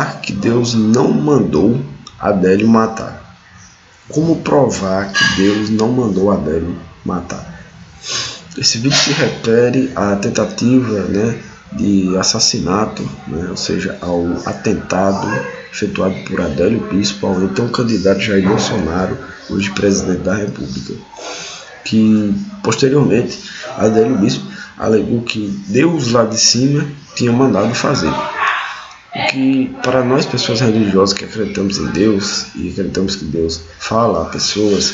provar que Deus não mandou Adélio matar? Como provar que Deus não mandou Adélio matar? Esse vídeo se refere à tentativa, de assassinato, ou seja, ao atentado efetuado por Adélio Bispo ao então candidato Jair Bolsonaro, hoje presidente da República, que posteriormente Adélio Bispo alegou que Deus lá de cima tinha mandado fazer. O que, para nós, pessoas religiosas que acreditamos em Deus e acreditamos que Deus fala a pessoas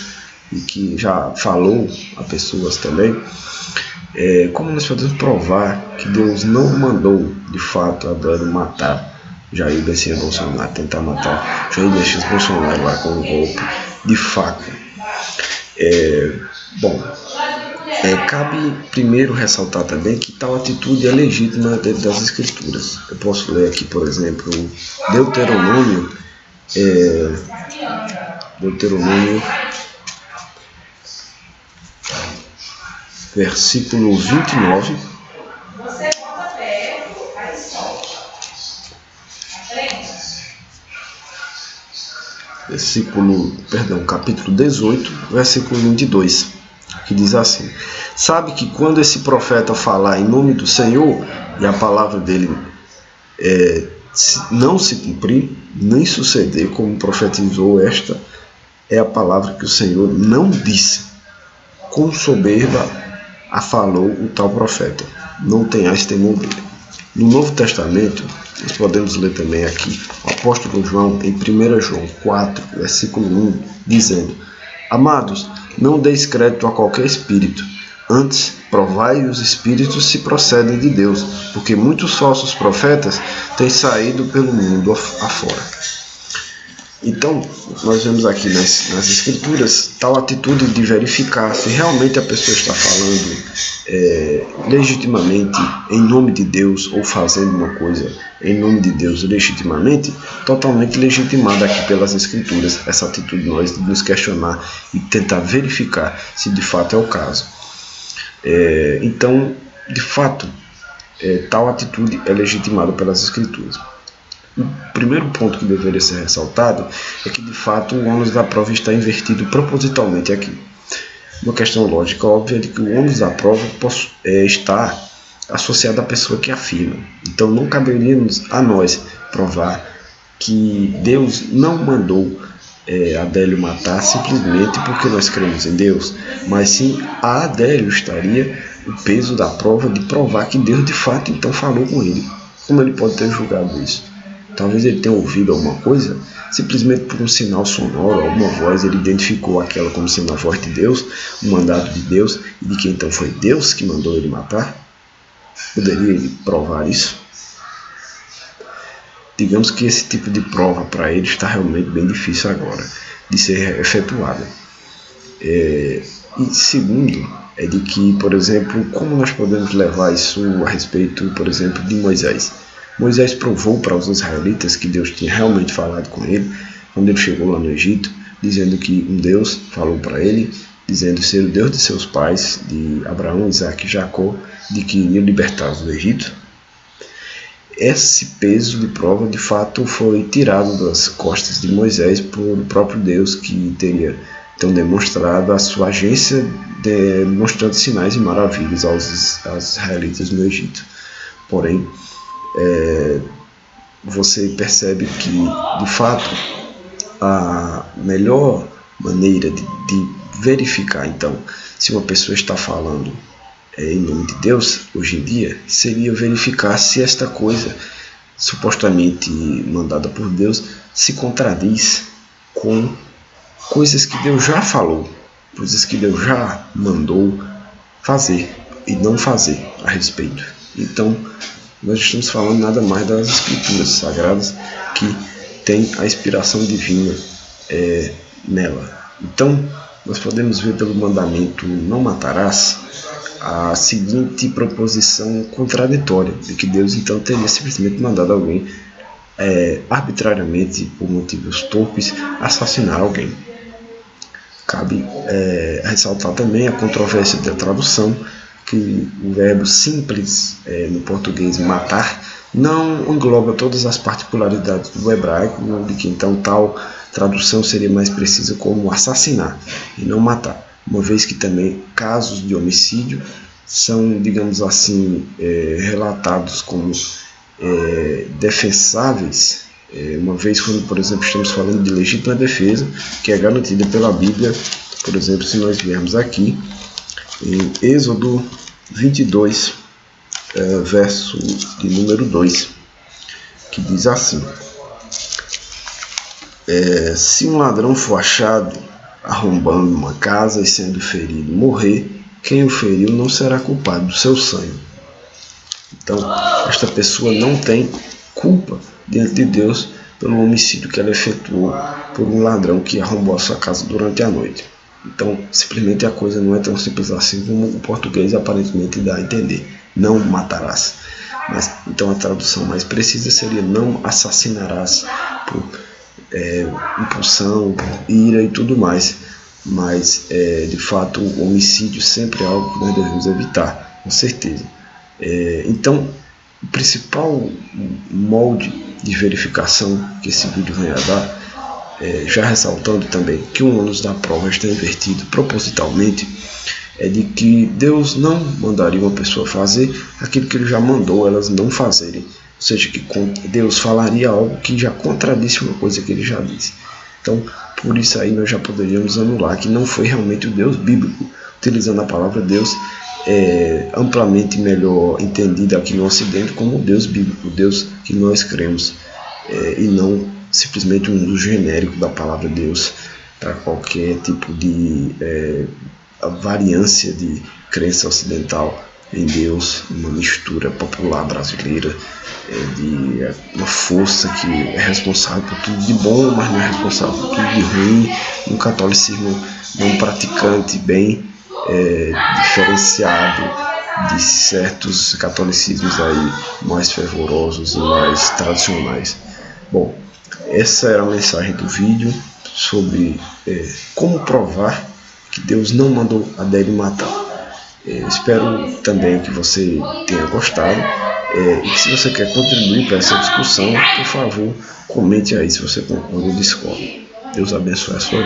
e que já falou a pessoas também, como nós podemos provar que Deus não mandou de fato Adélio matar Jair Messias Bolsonaro, tentar matar Jair Messias Bolsonaro lá com um golpe de faca? Cabe primeiro ressaltar também que tal atitude é legítima dentro das Escrituras. Eu posso ler aqui, por exemplo, Deuteronômio, versículo 29. Capítulo 18, versículo 22, que diz assim: sabe que quando esse profeta falar em nome do Senhor e a palavra dele não se cumprir, nem suceder como profetizou, esta é a palavra que o Senhor não disse. Com soberba a falou o tal profeta, não tenhais temor dele. No Novo Testamento, nós podemos ler também aqui o apóstolo João em 1 João 4, versículo 1, dizendo: amados, não deis crédito a qualquer espírito, antes provai os espíritos se procedem de Deus, porque muitos falsos profetas têm saído pelo mundo afora. Então, nós vemos aqui nas Escrituras tal atitude de verificar se realmente a pessoa está falando legitimamente em nome de Deus ou fazendo uma coisa em nome de Deus legitimamente, totalmente legitimada aqui pelas Escrituras. Essa atitude nós de nos questionar e tentar verificar se de fato é o caso. Então, de fato, tal atitude é legitimada pelas Escrituras. O primeiro ponto que deveria ser ressaltado é que, de fato, o ônus da prova está invertido propositalmente aqui. Uma questão lógica óbvia é de que o ônus da prova está associado à pessoa que afirma. Então, não caberia a nós provar que Deus não mandou Adélio matar simplesmente porque nós cremos em Deus, mas sim a Adélio estaria o peso da prova de provar que Deus, de fato, então falou com ele. Como ele pode ter julgado isso? Talvez ele tenha ouvido alguma coisa, simplesmente por um sinal sonoro, alguma voz, ele identificou aquela como sendo a voz de Deus, o mandato de Deus, e de que então foi Deus que mandou ele matar? Poderia ele provar isso? Digamos que esse tipo de prova para ele está realmente bem difícil agora de ser efetuada. E segundo, é de que, por exemplo, como nós podemos levar isso a respeito, por exemplo, de Moisés? Moisés provou para os israelitas que Deus tinha realmente falado com ele quando ele chegou lá no Egito, dizendo que um Deus falou para ele, dizendo ser o Deus de seus pais, de Abraão, Isaque e Jacó, de que iria libertá-los do Egito. Esse peso de prova, de fato, foi tirado das costas de Moisés por o próprio Deus, que teria então demonstrado a sua agência, demonstrando sinais e maravilhas aos israelitas no Egito. Porém, você percebe que, de fato, a melhor maneira de verificar, então, se uma pessoa está falando em nome de Deus, hoje em dia, seria verificar se esta coisa, supostamente mandada por Deus, se contradiz com coisas que Deus já falou, coisas que Deus já mandou fazer e não fazer a respeito. Então, nós estamos falando nada mais das Escrituras Sagradas, que tem a inspiração divina nela. Então, nós podemos ver pelo mandamento não matarás a seguinte proposição contraditória, de que Deus então teria simplesmente mandado alguém arbitrariamente, por motivos torpes, assassinar alguém. Cabe ressaltar também a controvérsia da tradução, que o verbo simples no português matar não engloba todas as particularidades do hebraico, de que então tal tradução seria mais precisa como assassinar e não matar, uma vez que também casos de homicídio são, digamos assim, relatados como defensáveis, uma vez quando, por exemplo, estamos falando de legítima defesa, que é garantida pela Bíblia. Por exemplo, se nós viermos aqui em Êxodo 22, verso de número 2, que diz assim: se um ladrão for achado arrombando uma casa e sendo ferido morrer, quem o feriu não será culpado do seu sangue. Então, esta pessoa não tem culpa diante de Deus pelo homicídio que ela efetuou por um ladrão que arrombou a sua casa durante a noite. Então, simplesmente a coisa não é tão simples assim como o português aparentemente dá a entender. Não matarás. Mas, então a tradução mais precisa seria: não assassinarás por impulsão, por ira e tudo mais. Mas, de fato, o homicídio sempre é algo que nós devemos evitar, com certeza. Então, o principal molde de verificação que esse vídeo vem a dar, já ressaltando também que o ônus da prova está invertido propositalmente, é de que Deus não mandaria uma pessoa fazer aquilo que Ele já mandou elas não fazerem. Ou seja, que Deus falaria algo que já contradisse uma coisa que Ele já disse. Então, por isso aí nós já poderíamos anular que não foi realmente o Deus bíblico, utilizando a palavra Deus amplamente melhor entendida aqui no Ocidente como o Deus bíblico, o Deus que nós cremos, e não simplesmente um uso genérico da palavra Deus para qualquer tipo de variância de crença ocidental em Deus, uma mistura popular brasileira de uma força que é responsável por tudo de bom, mas não é responsável por tudo de ruim, um catolicismo não praticante, bem diferenciado de certos catolicismos aí mais fervorosos e mais tradicionais. Bom, essa era a mensagem do vídeo sobre como provar que Deus não mandou Adélio matar. Espero também que você tenha gostado, e se você quer contribuir para essa discussão, por favor, comente aí se você concorda ou discorda. Deus abençoe a sua vida.